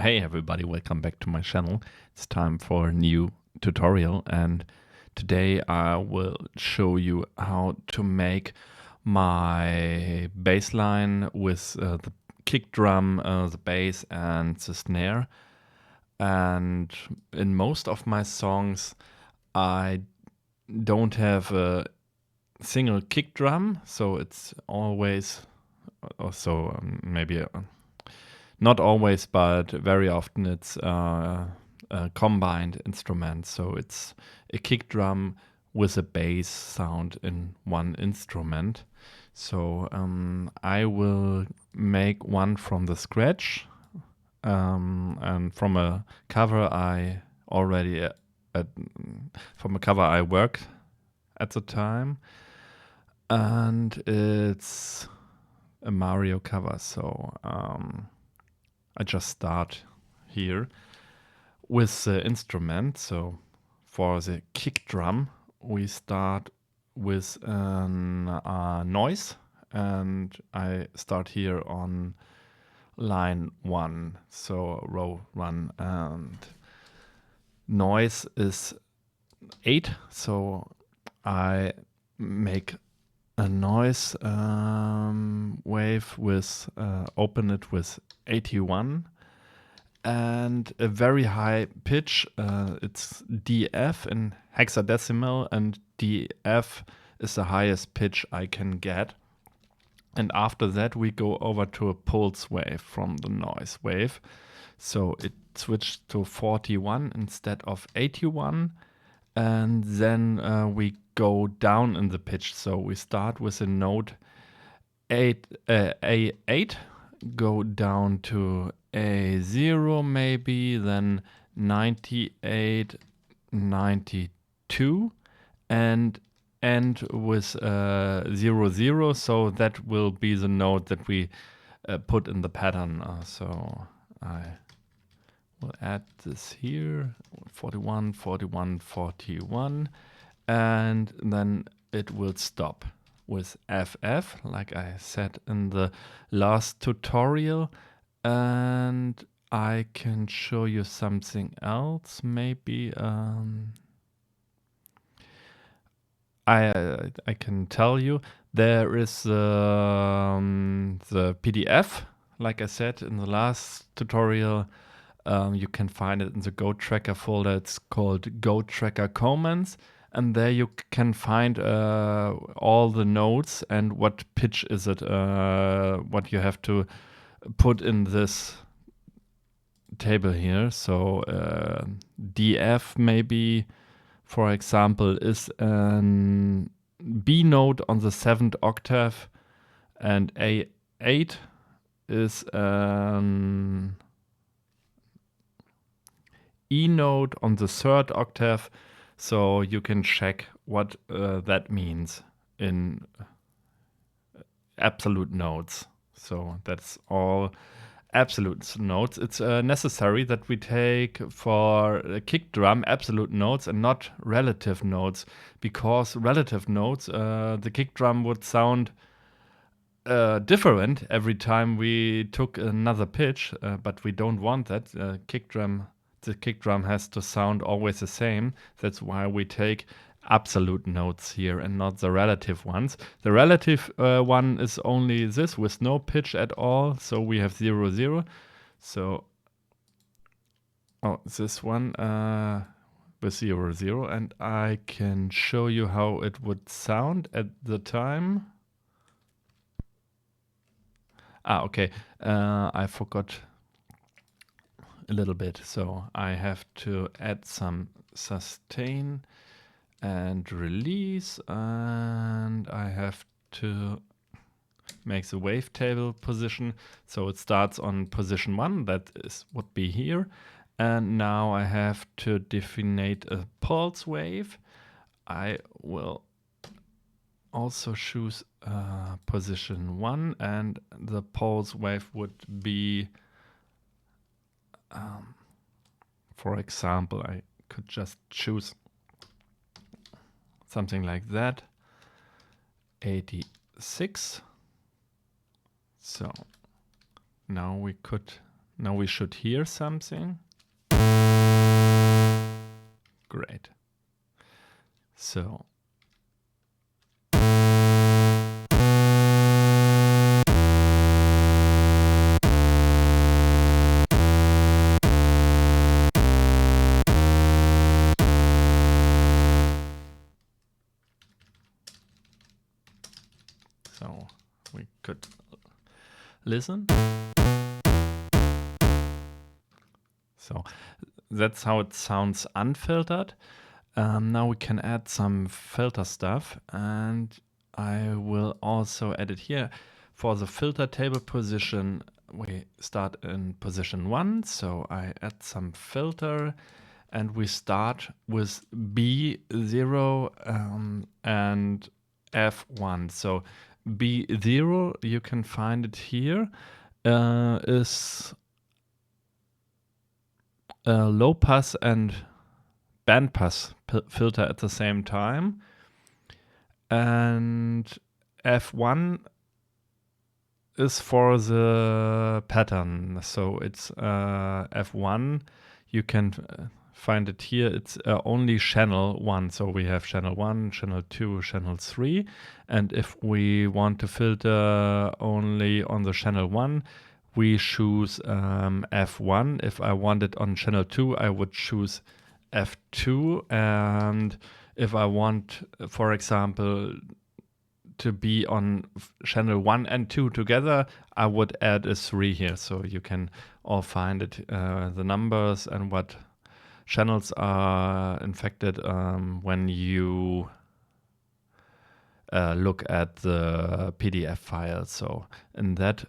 Hey everybody, welcome back to my channel. It's time for a new tutorial, and today I will show you how to make my bass line with the kick drum, the bass and the snare. And in most of my songs I don't have a single kick drum, so it's always also maybe not always, but very often it's a combined instrument. So it's a kick drum with a bass sound in one instrument. So I will make one from the scratch, and from a cover I already from a cover I worked at the time, and it's a Mario cover. So I just start here with the instrument. So for the kick drum, we start with a noise, and I start here on line 1, so row 1, and noise is 8, so I make a noise wave with open it with 81 and a very high pitch. It's DF in hexadecimal, and DF is the highest pitch I can get. And after that we go over to a pulse wave from the noise wave, so it switched to 41 instead of 81. And then we go down in the pitch. So we start with a note A8, go down to A0 maybe, then 98, 92, and end with 0, 0. So that will be the note that we put in the pattern. So I will add this here, 41, 41, 41, and then it will stop with FF, like I said in the last tutorial. And I can show you something else, maybe. I can tell you there is the PDF, like I said in the last tutorial. You can find it in the Go Tracker folder. It's called Go Tracker Comments, and there you can find all the notes and what pitch is it, what you have to put in this table here. So DF maybe, for example, is an B note on the 7th octave, and A8 is an E note on the 3rd octave. So you can check what that means in absolute notes. So that's all absolute notes. It's necessary that we take for a kick drum absolute notes and not relative notes, because relative notes, the kick drum would sound different every time we took another pitch, but we don't want that. The kick drum has to sound always the same. That's why we take absolute notes here and not the relative ones. The relative one is only this with no pitch at all, so we have 0, 0. So this one with 0, 0, and I can show you how it would sound at the time. Okay, I forgot a little bit, so I have to add some sustain and release, and I have to make the wavetable position. So it starts on position 1, that would be here, and now I have to define a pulse wave. I will also choose position 1, and the pulse wave would be, for example, I could just choose something like that, 86. So now we could Now we should hear something. Great. So. So we could listen. So that's how it sounds unfiltered. Now we can add some filter stuff, and I will also edit here. For the filter table position, we start in position 1, so I add some filter, and we start with B0 and F1. So B0, you can find it here, is a low pass and band pass filter at the same time. And F1 is for the pattern. So it's F1. You can find it here. It's only channel 1. So we have channel 1, channel 2, channel 3. And if we want to filter only on the channel 1, we choose F1. If I want it on channel 2, I would choose F2. And if I want, for example, to be on channel 1 and 2 together, I would add a 3 here. So you can all find it, the numbers and what channels are infected when you look at the PDF file. So in that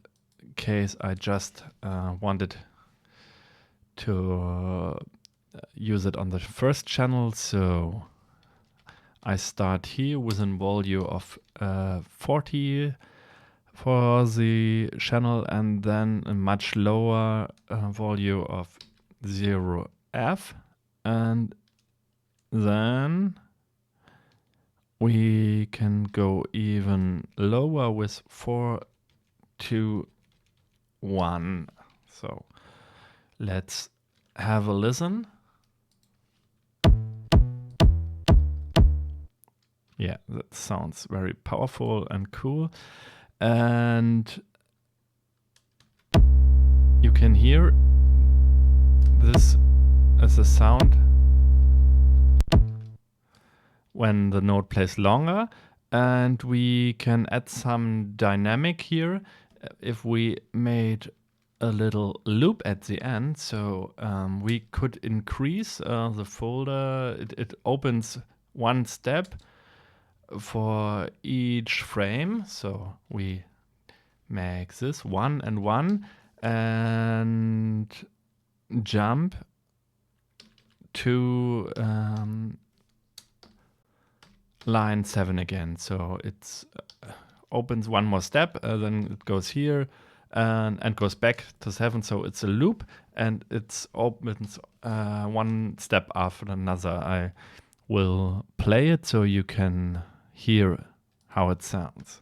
case, I just wanted to use it on the first channel. So I start here with a value of 40 for the channel, and then a much lower value of 0F, and then we can go even lower with 4 to 1. So let's have a listen. Yeah, that sounds very powerful and cool. And you can hear this as a sound when the note plays longer. And we can add some dynamic here if we made a little loop at the end. So we could increase the folder. It opens one step for each frame. So we make this 1 and 1 and jump to line 7 again. So it's opens one more step, then it goes here and goes back to 7. So it's a loop, and it opens one step after another. I will play it so you can hear how it sounds.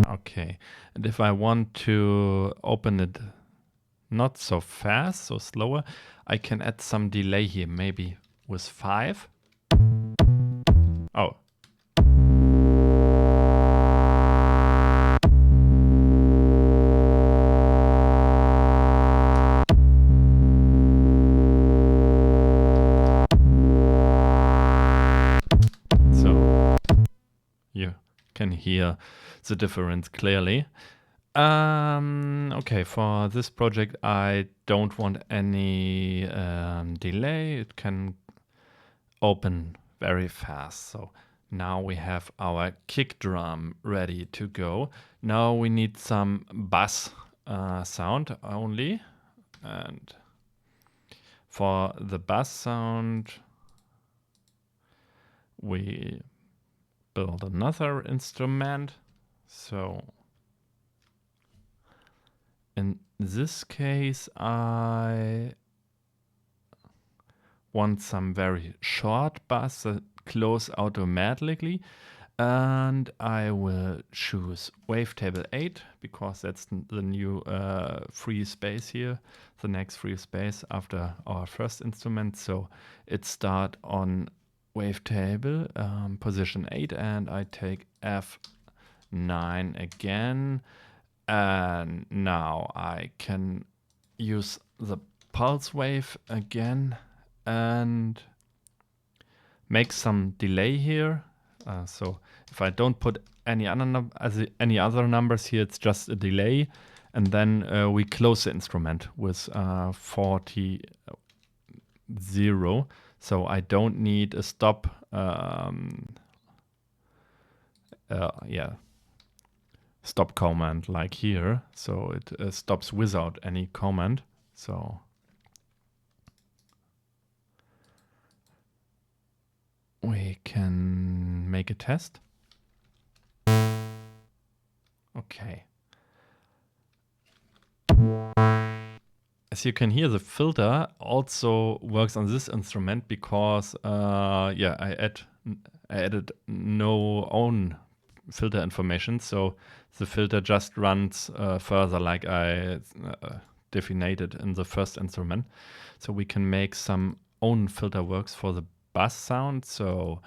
Okay, and if I want to open it not so fast, so slower, I can add some delay here, maybe with 5. Oh. So you can hear the difference clearly. Okay, for this project I don't want any delay. It can open very fast. So now we have our kick drum ready to go. Now we need some bass sound only. And for the bass sound, we build another instrument. So in this case, I want some very short bass that close automatically. And I will choose wavetable 8 because that's the new free space here, the next free space after our first instrument. So it start on wavetable position 8, and I take F9 again. And now I can use the pulse wave again and make some delay here. So if I don't put any other numbers here, it's just a delay, and then we close the instrument with 40 0. So I don't need a stop. Stop command like here. So it stops without any command. So we can make a test. Okay. As you can hear, the filter also works on this instrument because I added no own filter information, so the filter just runs further like I defined in the first instrument. So we can make some own filter works for the bass sound. So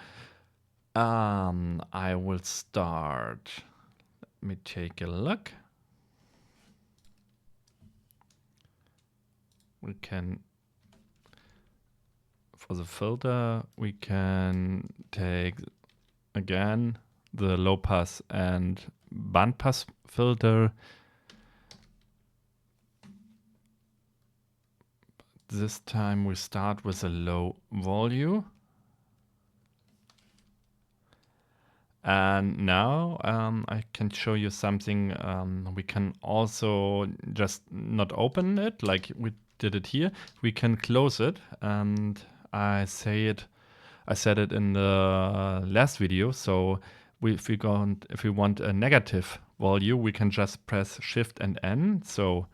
I will start. Let me take a look. We can, for the filter, we can take again the low pass and band pass filter. This time we start with a low volume. And now I can show you something. We can also just not open it like we did it here. We can close it, and I said it in the last video. So if we want a negative value, we can just press Shift and N. So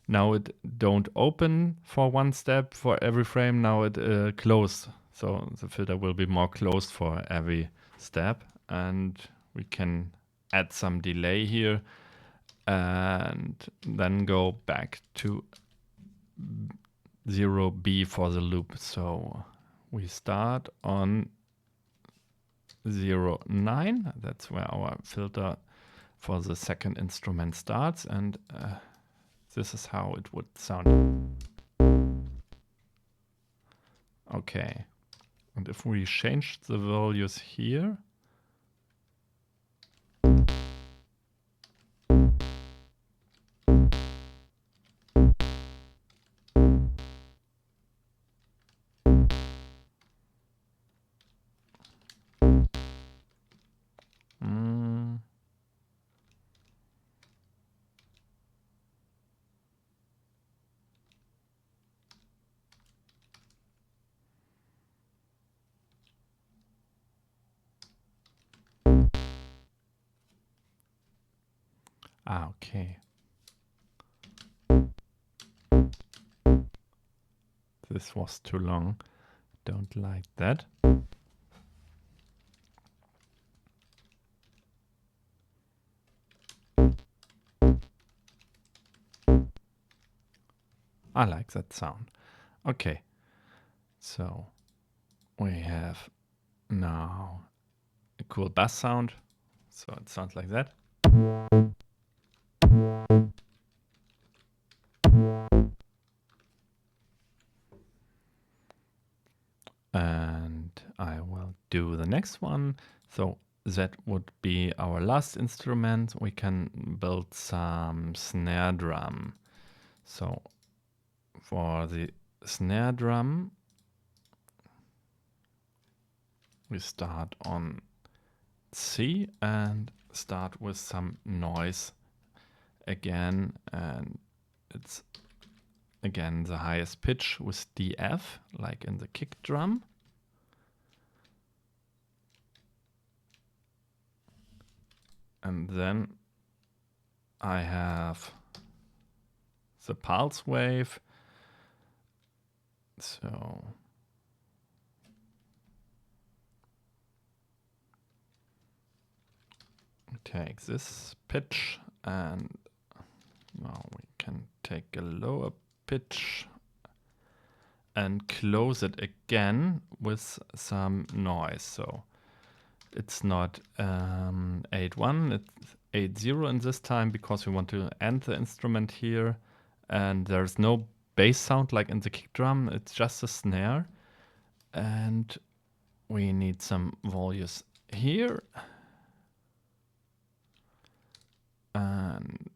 now it don't open for one step for every frame. Now it closed. So the filter will be more closed for every step. And we can add some delay here and then go back to 0B for the loop. So we start on 0.9. That's where our filter for the second instrument starts, and this is how it would sound. Okay, and if we change the values here, okay. This was too long. Don't like that. I like that sound. Okay. So we have now a cool bass sound. So it sounds like that. And I will do the next one. So that would be our last instrument. We can build some snare drum. So for the snare drum, we start on C and start with some noise again, and it's again the highest pitch with DF, like in the kick drum. And then I have the pulse wave. So take this pitch and now we can take a lower pitch and close it again with some noise. So it's not 8-1, it's 8-0 in this time because we want to end the instrument here, and there's no bass sound like in the kick drum, it's just a snare. And we need some values here. And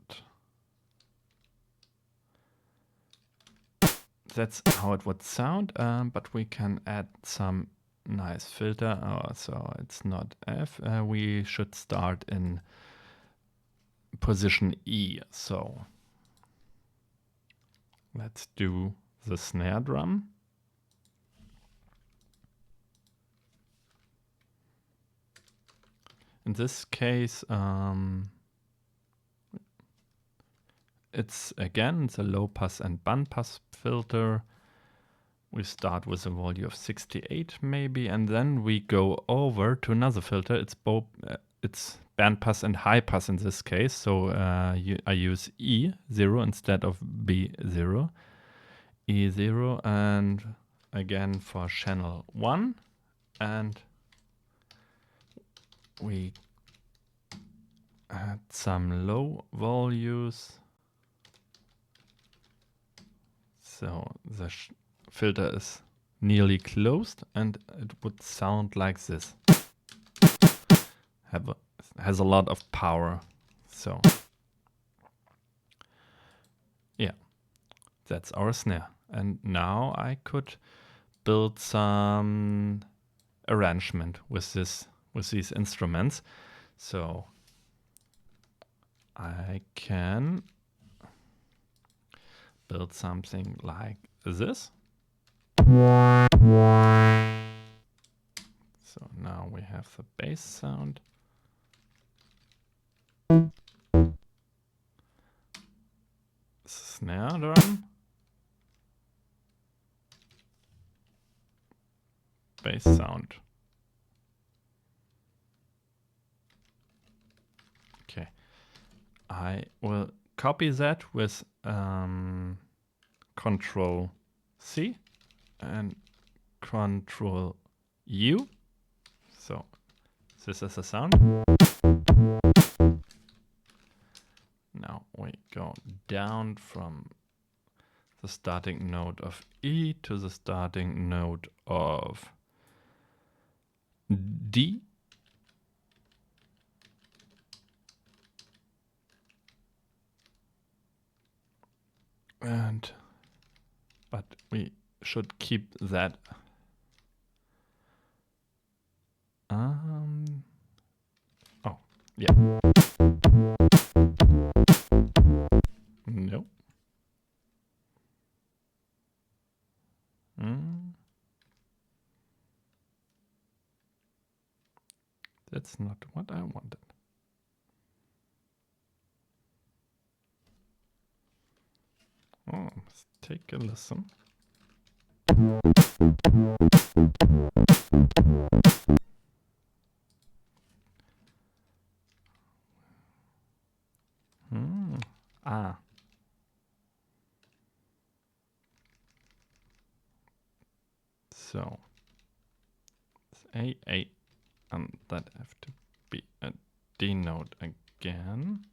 that's how it would sound, but we can add some nice filter. So it's not F. We should start in position E. So let's do the snare drum. In this case, it's again the low pass and band pass filter. We start with a value of 68 maybe, and then we go over to another filter. It's both it's band pass and high pass in this case. So I use E0 instead of B0. E0, and again for channel 1, and we add some low values. So the filter is nearly closed and it would sound like this. Has a lot of power. So yeah, that's our snare. And now I could build some arrangement with these instruments. So I can build something like this. So now we have the bass sound. Snare drum. Bass sound. Okay. I will copy that with Control C and Control U. So this is the sound. Now we go down from the starting note of E to the starting note of D. But we should keep that. Oh, yeah. No. That's not what I wanted. Oh, let's take a listen. So it's A, and that have to be a D note again.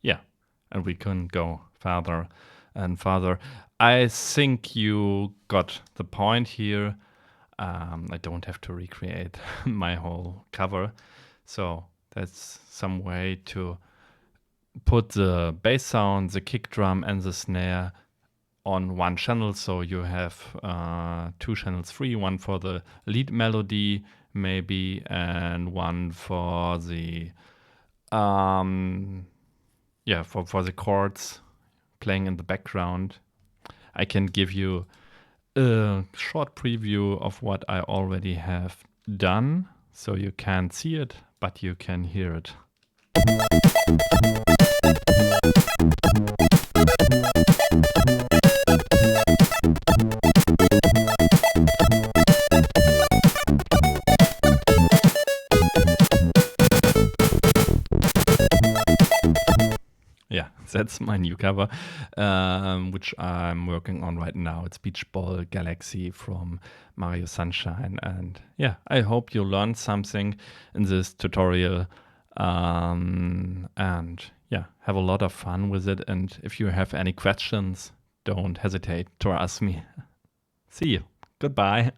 Yeah, and we can go farther and farther. I think you got the point here. I don't have to recreate my whole cover. So that's some way to put the bass sound, the kick drum and the snare on one channel. So you have 2 channels free, one for the lead melody maybe, and one for the for the chords playing in the background. I can give you a short preview of what I already have done, so you can't see it, but you can hear it. That's my new cover, which I'm working on right now. It's Beach Ball Galaxy from Mario Sunshine. And yeah, I hope you learned something in this tutorial. And yeah, have a lot of fun with it. And if you have any questions, don't hesitate to ask me. See you. Goodbye.